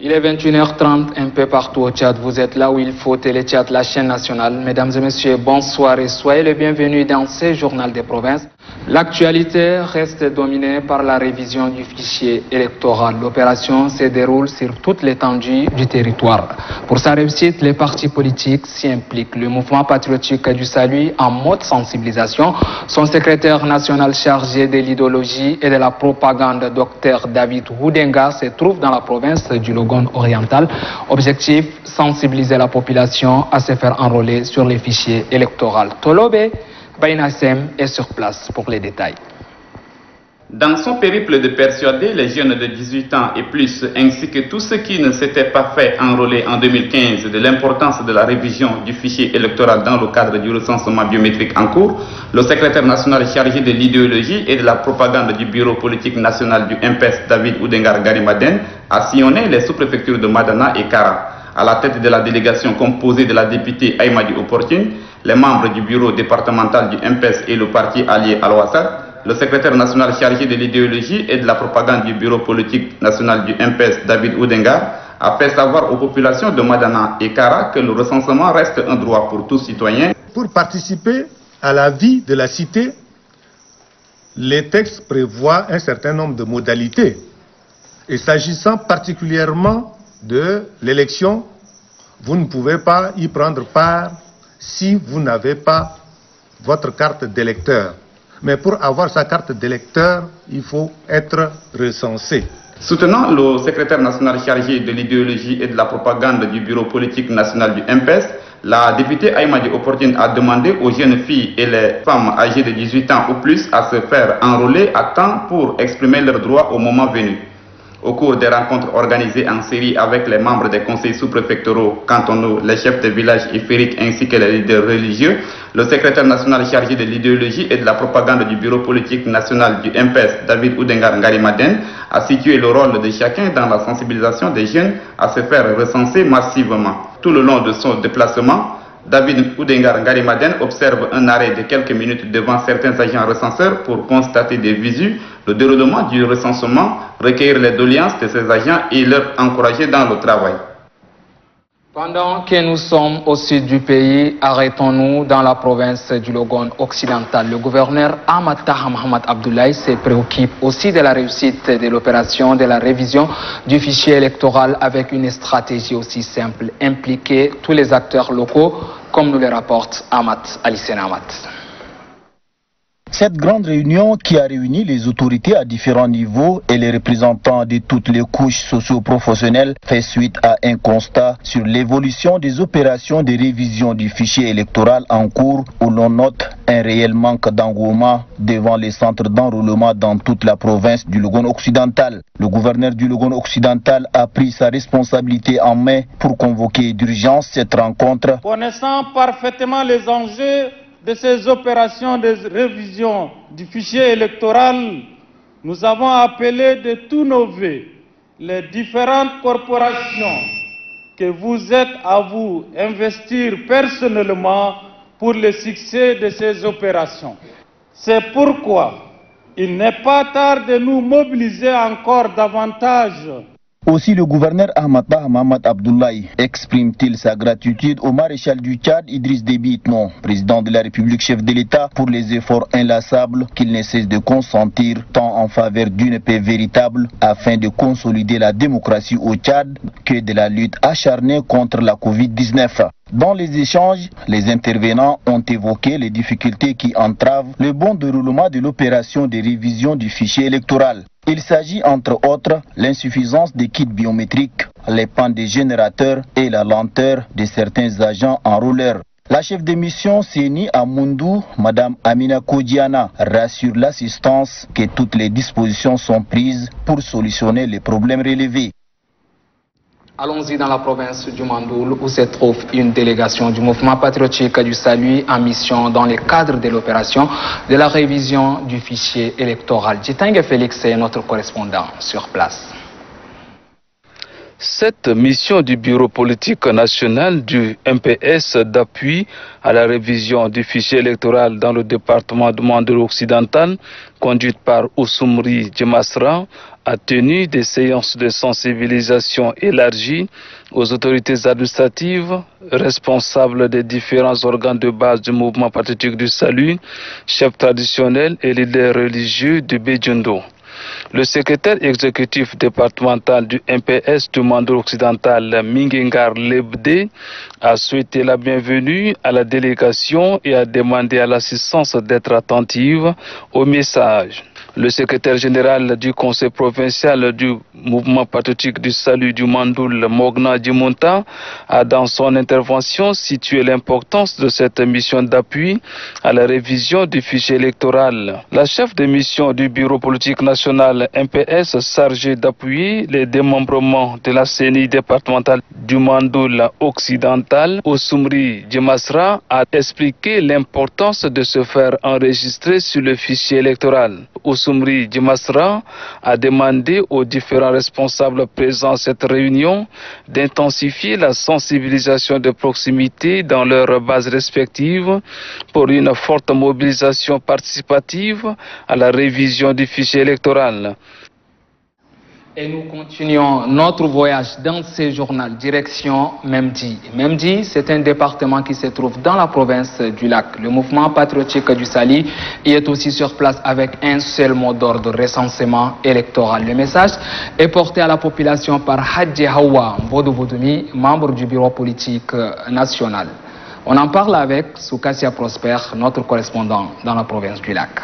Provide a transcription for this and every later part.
Il est 21h30 un peu partout au Tchad. Vous êtes là où il faut, Télé Tchad, la chaîne nationale. Mesdames et messieurs, bonsoir et soyez les bienvenus dans ce journal des provinces. L'actualité reste dominée par la révision du fichier électoral. L'opération se déroule sur toute l'étendue du territoire. Pour sa réussite, les partis politiques s'y impliquent. Le mouvement patriotique du salut en mode sensibilisation. Son secrétaire national chargé de l'idéologie et de la propagande, Dr David Oudenga, se trouve dans la province du Logone oriental. Objectif, sensibiliser la population à se faire enrôler sur les fichiers électoraux. Tolobe Bainassem est sur place pour les détails. Dans son périple de persuader les jeunes de 18 ans et plus, ainsi que tous ceux qui ne s'étaient pas fait enrôler en 2015 de l'importance de la révision du fichier électoral dans le cadre du recensement biométrique en cours, le secrétaire national chargé de l'idéologie et de la propagande du bureau politique national du MPS, David Oudengar Garimaden, a sillonné les sous-préfectures de Madana et Kara. À la tête de la délégation composée de la députée Aïmadi Opportune, les membres du bureau départemental du MPS et le parti allié Al-Wassad, le secrétaire national chargé de l'idéologie et de la propagande du bureau politique national du MPS, David Oudengar, a fait savoir aux populations de Madana et Kara que le recensement reste un droit pour tout citoyen. Pour participer à la vie de la cité, les textes prévoient un certain nombre de modalités. Et s'agissant particulièrement de l'élection, vous ne pouvez pas y prendre part si vous n'avez pas votre carte d'électeur. Mais pour avoir sa carte d'électeur, il faut être recensé. Soutenant le secrétaire national chargé de l'idéologie et de la propagande du bureau politique national du MPS, la députée Aïmadi Opportune a demandé aux jeunes filles et les femmes âgées de 18 ans ou plus à se faire enrôler à temps pour exprimer leurs droits au moment venu. Au cours des rencontres organisées en série avec les membres des conseils sous-préfectoraux, cantonaux, les chefs de village et fériques ainsi que les leaders religieux, le secrétaire national chargé de l'idéologie et de la propagande du bureau politique national du MPS, David Oudengar Ngarimaden, a situé le rôle de chacun dans la sensibilisation des jeunes à se faire recenser massivement. Tout le long de son déplacement, David Oudengar Ngarimaden observe un arrêt de quelques minutes devant certains agents recenseurs pour constater des visus, le déroulement du recensement, recueillir les doléances de ces agents et leur encourager dans le travail. Pendant que nous sommes au sud du pays, arrêtons-nous dans la province du Logone occidental. Le gouverneur Ahmad Taha Mohamed Abdoulaye se préoccupe aussi de la réussite de l'opération de la révision du fichier électoral avec une stratégie aussi simple, impliquer tous les acteurs locaux, comme nous le rapporte Ahmad Ali Ahmad. Cette grande réunion qui a réuni les autorités à différents niveaux et les représentants de toutes les couches socio-professionnelles fait suite à un constat sur l'évolution des opérations de révision du fichier électoral en cours où l'on note un réel manque d'engouement devant les centres d'enrôlement dans toute la province du Logone occidental. Le gouverneur du Logone occidental a pris sa responsabilité en main pour convoquer d'urgence cette rencontre. Connaissant parfaitement les enjeux de ces opérations de révision du fichier électoral, nous avons appelé de tous nos vœux les différentes corporations que vous êtes à vous investir personnellement pour le succès de ces opérations. C'est pourquoi il n'est pas tard de nous mobiliser encore davantage. Aussi, le gouverneur Ahmad Taha Mohamed Abdoulaye exprime-t-il sa gratitude au maréchal du Tchad Idriss Déby Itno, président de la République, chef de l'État, pour les efforts inlassables qu'il ne cesse de consentir tant en faveur d'une paix véritable afin de consolider la démocratie au Tchad que de la lutte acharnée contre la Covid-19. Dans les échanges, les intervenants ont évoqué les difficultés qui entravent le bon déroulement de l'opération de révision du fichier électoral. Il s'agit entre autres l'insuffisance des kits biométriques, les pannes des générateurs et la lenteur de certains agents enrôleurs. La chef de mission CENI à Mundou, Mme Amina Kodiana, rassure l'assistance que toutes les dispositions sont prises pour solutionner les problèmes relevés. Allons-y dans la province du Mandoul où se trouve une délégation du mouvement patriotique du salut en mission dans le cadre de l'opération de la révision du fichier électoral. Jitangue Félix est notre correspondant sur place. Cette mission du bureau politique national du MPS d'appui à la révision du fichier électoral dans le département du Mandoul occidental, conduite par Oussoumri Djemasra, a tenu des séances de sensibilisation élargies aux autorités administratives, responsables des différents organes de base du mouvement patriotique du salut, chefs traditionnels et leaders religieux du Bédjundo. Le secrétaire exécutif départemental du MPS du Mandoul occidental, Mingengar Lebde, a souhaité la bienvenue à la délégation et a demandé à l'assistance d'être attentive au message. Le secrétaire général du conseil provincial du mouvement patriotique du salut du Mandoul, Mogna Djimonta, a dans son intervention situé l'importance de cette mission d'appui à la révision du fichier électoral. La chef de mission du bureau politique national MPS chargée d'appuyer les démembrements de la CENI départementale du Mandoul occidental, Oussoumri Djemasra, a expliqué l'importance de se faire enregistrer sur le fichier électoral. Oussoumri Djemasra a demandé aux différents responsables présents à cette réunion d'intensifier la sensibilisation de proximité dans leurs bases respectives pour une forte mobilisation participative à la révision du fichier électoral. Et nous continuons notre voyage dans ce journal direction Memdi. Memdi, c'est un département qui se trouve dans la province du Lac. Le mouvement patriotique du Sali y est aussi sur place avec un seul mot d'ordre, recensement électoral. Le message est porté à la population par Hadji Hawa Mbodou-Boudoumi, membre du bureau politique national. On en parle avec Soukassia Prosper, notre correspondant dans la province du Lac.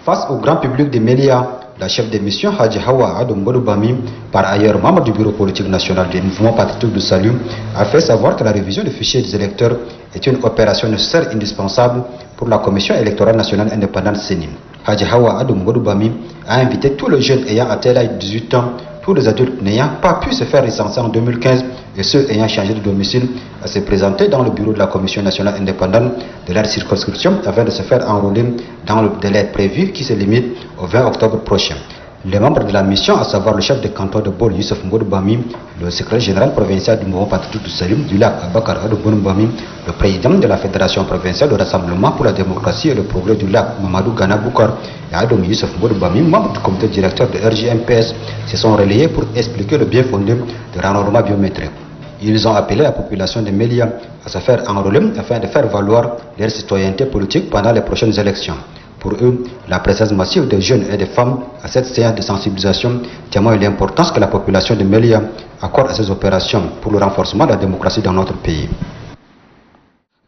Face au grand public de Mélia, la chef de mission Hadji Hawa Adou Mbodou-Bami, par ailleurs membre du bureau politique national du mouvement patriotique du salut, a fait savoir que la révision du fichier des électeurs est une opération nécessaire et indispensable pour la commission électorale nationale indépendante CENI. Hadji Hawa Adou Mbodou-Bami a invité tous les jeunes ayant atteint l'âge de 18 ans, tous les adultes n'ayant pas pu se faire recenser en 2015 et ceux ayant changé de domicile à se présenter dans le bureau de la commission nationale indépendante de leur circonscription afin de se faire enrôler dans le délai prévu qui se limite au 20 octobre prochain. Les membres de la mission, à savoir le chef de canton de Bol, Youssef Mbodou-Bami, le secrétaire général provincial du mouvement patriotique du salut du Lac, Abakar Adou Mbodou-Bami, le président de la fédération provinciale de Rassemblement pour la démocratie et le progrès du Lac, Mamadou Gana Boukar, et Adou Youssef Mbodou-Bami, membre du comité directeur de RJMPS, se sont relayés pour expliquer le bien fondé de l'enrôlement biométrique. Ils ont appelé la population de Mélia à se faire enrôler afin de faire valoir leur citoyenneté politique pendant les prochaines élections. Pour eux, la présence massive de jeunes et de femmes à cette séance de sensibilisation témoigne de l'importance que la population de Mélia accorde à ces opérations pour le renforcement de la démocratie dans notre pays.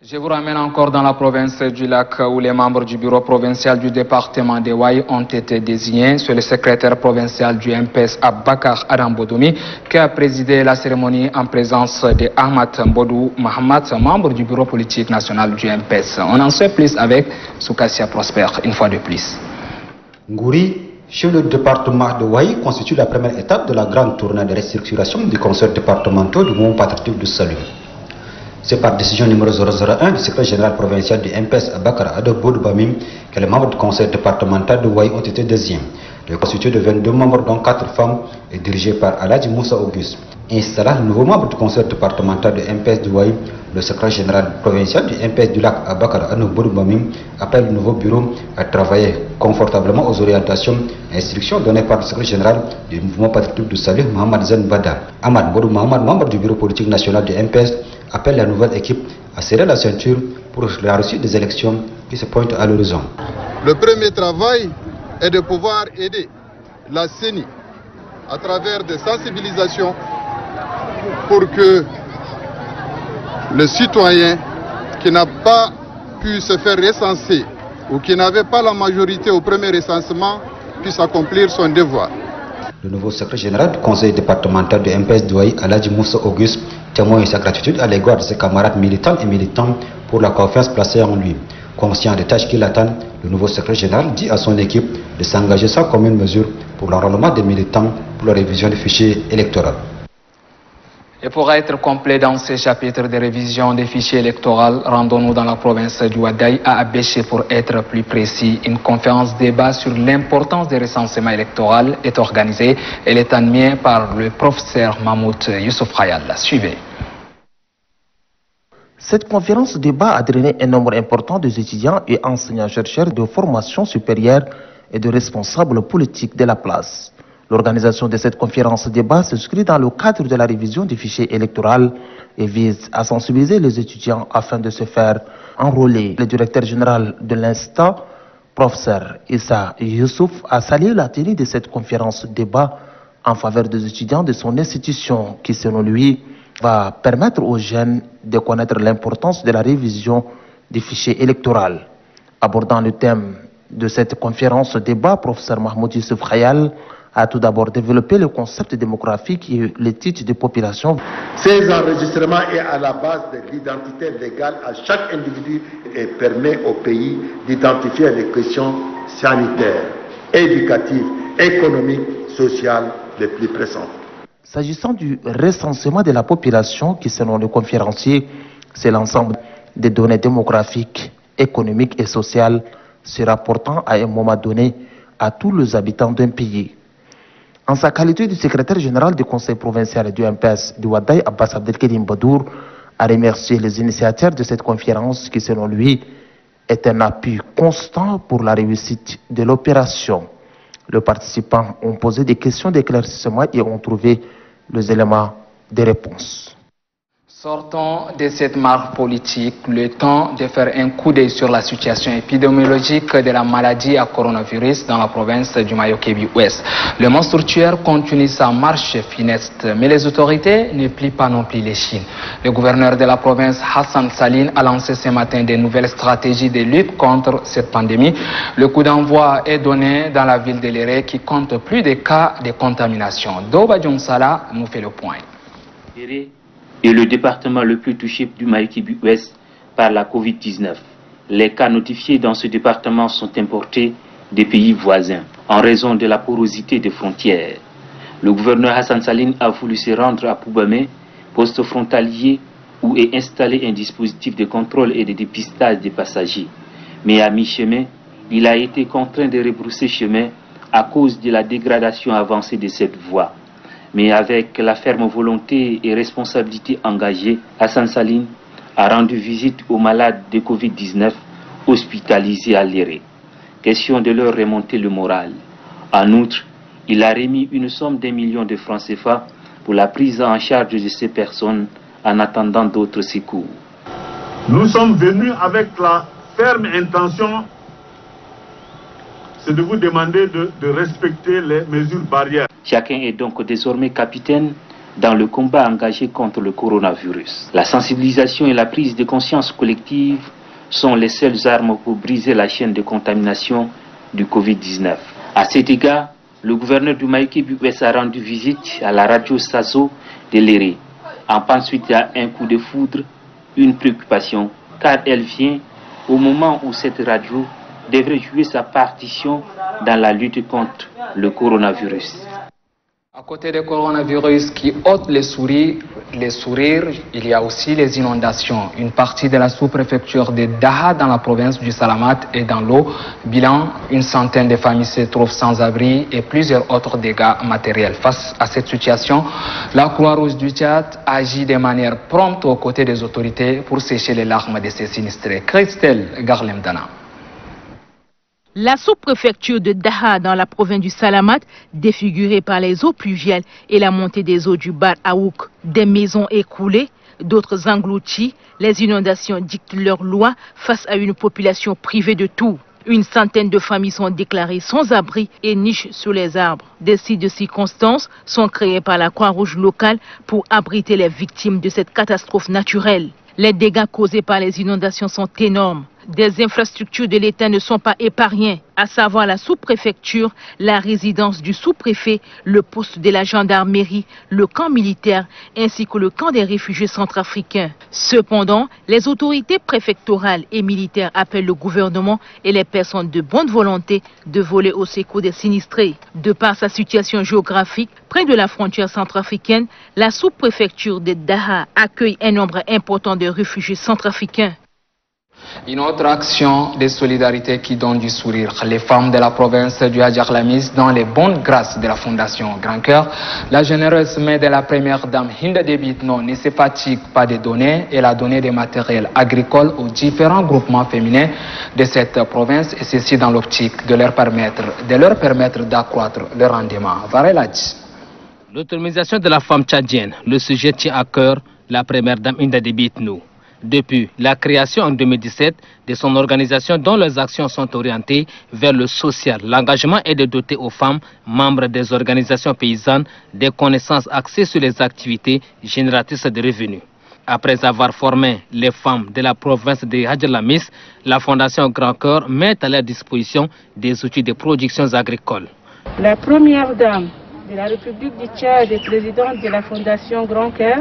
Je vous ramène encore dans la province du Lac où les membres du bureau provincial du département de Ouaï ont été désignés. C'est le secrétaire provincial du MPS Abakar Adam Bodoumi qui a présidé la cérémonie en présence de Ahmad Mbodou Mahamat, membre du bureau politique national du MPS. On en sait plus avec Soukassia Prosper, une fois de plus. Ngouri, chef du département de Ouaï, constitue la première étape de la grande tournée de restructuration du conseil départemental du mouvement patriotique du salut. C'est par décision numéro 001 du secrétaire général provincial du MPS Abakar Adou Mbodou-Bami que les membres du conseil départemental de Ouaï ont été désignés. Il est constitué de 22 membres dont 4 femmes et dirigé par Aladji Moussa Auguste. Installé le nouveau membre du conseil départemental de MPS de Ouaï, le secrétaire général provincial du MPS du Lac Abakar Adou Mbodou-Bami appelle le nouveau bureau à travailler confortablement aux orientations et instructions données par le secrétaire général du mouvement patriotique du salut Mohamed Zen Bada. Ahmad Mbodou Mohamed, membre du bureau politique national du MPS, appelle la nouvelle équipe à serrer la ceinture pour la réussite des élections qui se pointent à l'horizon. Le premier travail est de pouvoir aider la CENI à travers des sensibilisations pour que le citoyen qui n'a pas pu se faire recenser ou qui n'avait pas la majorité au premier recensement puisse accomplir son devoir. Le nouveau secrétaire général du conseil départemental de MPS d'Ouaï, Aladji Moussa Auguste, témoigne sa gratitude à l'égard de ses camarades militants et militants pour la confiance placée en lui. Conscient des tâches qu'il attend, le nouveau secrétaire général dit à son équipe de s'engager sans commune mesure pour l'enrôlement des militants pour la révision du fichier électoral. Et pour être complet dans ces chapitres de révision des fichiers électoraux, rendons-nous dans la province du Ouaddaï à Abéché pour être plus précis. Une conférence débat sur l'importance des recensements électoraux est organisée. Elle est animée par le professeur Mahmoud Youssouf Khayal. Suivez. Cette conférence débat a drainé un nombre important des étudiants et enseignants-chercheurs de formation supérieure et de responsables politiques de la place. L'organisation de cette conférence débat s'inscrit dans le cadre de la révision du fichier électoral et vise à sensibiliser les étudiants afin de se faire enrôler. Le directeur général de l'Institut, professeur Issa Youssouf, a salué la tenue de cette conférence débat en faveur des étudiants de son institution qui, selon lui, va permettre aux jeunes de connaître l'importance de la révision du fichier électoral. Abordant le thème de cette conférence débat, professeur Mahmoud Youssouf Khayal a tout d'abord développé le concept démographique et l'étude des populations. Ces enregistrements est à la base de l'identité légale à chaque individu et permet au pays d'identifier les questions sanitaires, éducatives, économiques, sociales les plus pressantes. S'agissant du recensement de la population qui, selon le conférencier, c'est l'ensemble des données démographiques, économiques et sociales se rapportant à un moment donné à tous les habitants d'un pays. En sa qualité de secrétaire général du conseil provincial du MPS du Ouaddaï, Abbas Abdelkarim Badour a remercié les initiateurs de cette conférence qui, selon lui, est un appui constant pour la réussite de l'opération. Les participants ont posé des questions d'éclaircissement et ont trouvé les éléments de réponse. Sortons de cette marque politique, le temps de faire un coup d'œil sur la situation épidémiologique de la maladie à coronavirus dans la province du Mayo-Kébi-Ouest. Le monstre tueur continue sa marche funeste, mais les autorités ne plient pas non plus les chines. Le gouverneur de la province, Hassan Saline, a lancé ce matin de nouvelles stratégies de lutte contre cette pandémie. Le coup d'envoi est donné dans la ville de Léré qui compte plus de cas de contamination. Doba Djonsala nous fait le point. Et le département le plus touché du Mayo-Kébi-Ouest par la Covid-19. Les cas notifiés dans ce département sont importés des pays voisins en raison de la porosité des frontières. Le gouverneur Hassan Saline a voulu se rendre à Poubamé, poste frontalier où est installé un dispositif de contrôle et de dépistage des passagers. Mais à mi-chemin, il a été contraint de rebrousser chemin à cause de la dégradation avancée de cette voie. Mais avec la ferme volonté et responsabilité engagée, Hassan Saline a rendu visite aux malades de Covid-19 hospitalisés à Léré. Question de leur remonter le moral. En outre, il a remis une somme d'1 million de francs CFA pour la prise en charge de ces personnes en attendant d'autres secours. Nous sommes venus avec la ferme intention, c'est de vous demander de respecter les mesures barrières. Chacun est donc désormais capitaine dans le combat engagé contre le coronavirus. La sensibilisation et la prise de conscience collective sont les seules armes pour briser la chaîne de contamination du Covid-19. À cet égard, le gouverneur du Mayo-Kébi-Ouest a rendu visite à la radio Sazo de Léré. En pense suite à un coup de foudre, une préoccupation, car elle vient au moment où cette radio devrait jouer sa partition dans la lutte contre le coronavirus. À côté du coronavirus qui ôte les sourires, il y a aussi les inondations. Une partie de la sous-préfecture de Daha dans la province du Salamat est dans l'eau. Bilan, une centaine de familles se trouvent sans abri et plusieurs autres dégâts matériels. Face à cette situation, la Croix-Rouge du Tchad agit de manière prompte aux côtés des autorités pour sécher les larmes de ces sinistrés. Christelle Garlemdana. La sous-préfecture de Daha dans la province du Salamat, défigurée par les eaux pluviales et la montée des eaux du Bar Aouk, des maisons écroulées, d'autres englouties, les inondations dictent leur loi face à une population privée de tout. Une centaine de familles sont déclarées sans abri et nichent sous les arbres. Des sites de circonstances sont créés par la Croix-Rouge locale pour abriter les victimes de cette catastrophe naturelle. Les dégâts causés par les inondations sont énormes. des infrastructures de l'État ne sont pas épargnées, à savoir la sous-préfecture, la résidence du sous-préfet, le poste de la gendarmerie, le camp militaire ainsi que le camp des réfugiés centrafricains. Cependant, les autorités préfectorales et militaires appellent le gouvernement et les personnes de bonne volonté de voler au secours des sinistrés. De par sa situation géographique, près de la frontière centrafricaine, la sous-préfecture de Daha accueille un nombre important de réfugiés centrafricains. Une autre action de solidarité qui donne du sourire. Les femmes de la province du Hadj-Lamis, dans les bonnes grâces de la Fondation Grand Cœur, la généreuse main de la première dame Hinda Debitno ne se fatigue pas de donner. Elle a donné des matériels agricoles aux différents groupements féminins de cette province, et ceci dans l'optique de leur permettre d'accroître le rendement. Varelaj. L'autonomisation de la femme tchadienne, le sujet tient à cœur la première dame Hinda Debitno. Depuis la création en 2017 de son organisation dont les actions sont orientées vers le social, l'engagement est de doter aux femmes, membres des organisations paysannes, des connaissances axées sur les activités génératrices de revenus. Après avoir formé les femmes de la province de Hadj-Lamis, la Fondation Grand Cœur met à leur disposition des outils de production agricole. La première dame de la République du Tchad et présidente de la Fondation Grand Cœur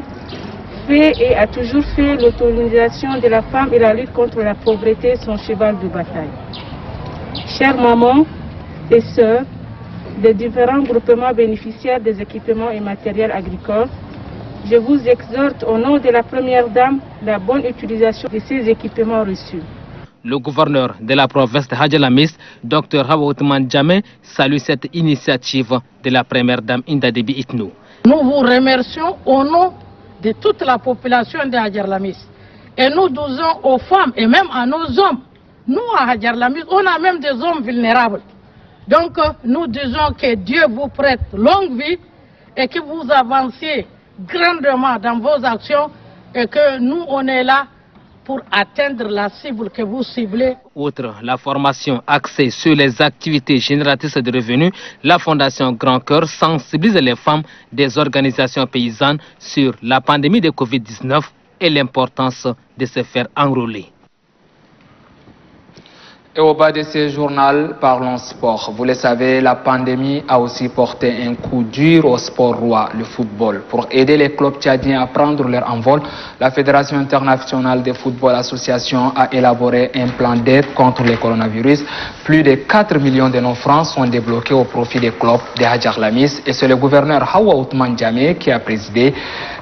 fait et a toujours fait l'autonomisation de la femme et la lutte contre la pauvreté son cheval de bataille. Chères mamans et sœurs des différents groupements bénéficiaires des équipements et matériels agricoles, je vous exhorte au nom de la première dame la bonne utilisation de ces équipements reçus. Le gouverneur de la province de Hadj-Lamis, Dr Hawa Othman Djamé, salue cette initiative de la première dame Hinda Debitno. Nous vous remercions au nom de toute la population de Hadj-Lamis. Et nous disons aux femmes et même à nos hommes, nous à Hadj-Lamis, on a même des hommes vulnérables. Donc nous disons que Dieu vous prête longue vie et que vous avanciez grandement dans vos actions et que nous on est là pour atteindre la cible que vous ciblez. Outre la formation axée sur les activités génératrices de revenus, la Fondation Grand Cœur sensibilise les femmes des organisations paysannes sur la pandémie de Covid-19 et l'importance de se faire enrôler. Et au bas de ce journal, parlons sport. Vous le savez, la pandémie a aussi porté un coup dur au sport roi, le football. Pour aider les clubs tchadiens à prendre leur envol, la Fédération internationale de football association a élaboré un plan d'aide contre le coronavirus. Plus de 4 millions de nos francs sont débloqués au profit des clubs de Hadj-Lamis, et c'est le gouverneur Hawa Othman Djamé qui a présidé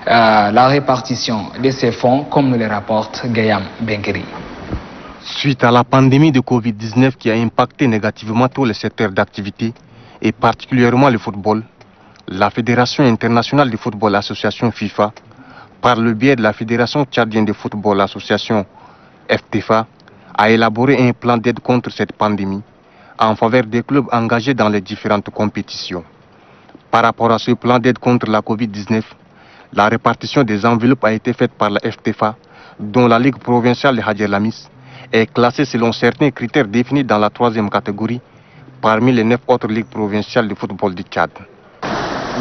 la répartition de ces fonds, comme nous le rapporte Gayam Benkeri. Suite à la pandémie de Covid-19 qui a impacté négativement tous les secteurs d'activité et particulièrement le football, la Fédération internationale de football association FIFA, par le biais de la Fédération tchadienne de football association FTFA, a élaboré un plan d'aide contre cette pandémie en faveur des clubs engagés dans les différentes compétitions. Par rapport à ce plan d'aide contre la Covid-19, la répartition des enveloppes a été faite par la FTFA, dont la Ligue provinciale de Hadj-Lamis est classée selon certains critères définis dans la 3e catégorie parmi les 9 autres ligues provinciales de football du Tchad.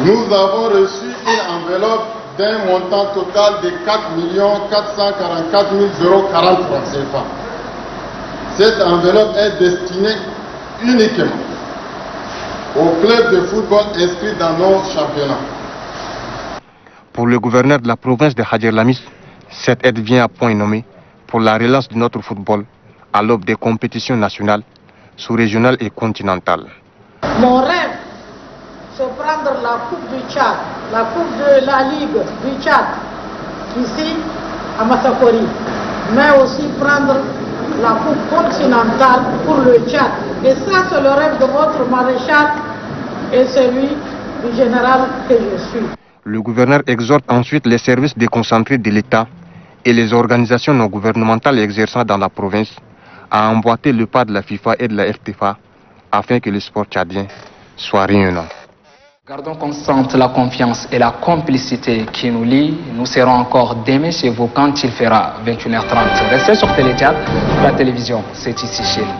Nous avons reçu une enveloppe d'un montant total de 4 444 040 francs CFA. Cette enveloppe est destinée uniquement aux clubs de football inscrits dans nos championnats. Pour le gouverneur de la province de Hadj-Lamis, cette aide vient à point nommé pour la relance de notre football à l'aube des compétitions nationales, sous-régionales et continentales. Mon rêve, c'est prendre la Coupe du Tchad, la Coupe de la Ligue du Tchad, ici à Massakori, mais aussi prendre la Coupe continentale pour le Tchad. Et ça, c'est le rêve de votre maréchal et celui du général que je suis. Le gouverneur exhorte ensuite les services déconcentrés de l'État et les organisations non gouvernementales exerçant dans la province à emboîter le pas de la FIFA et de la FTFA afin que le sport tchadien soit rayonnant. Gardons constante la confiance et la complicité qui nous lient. Nous serons encore demain chez vous quand il fera 21h30. Restez sur Télé Tchad, la télévision, c'est ici chez nous.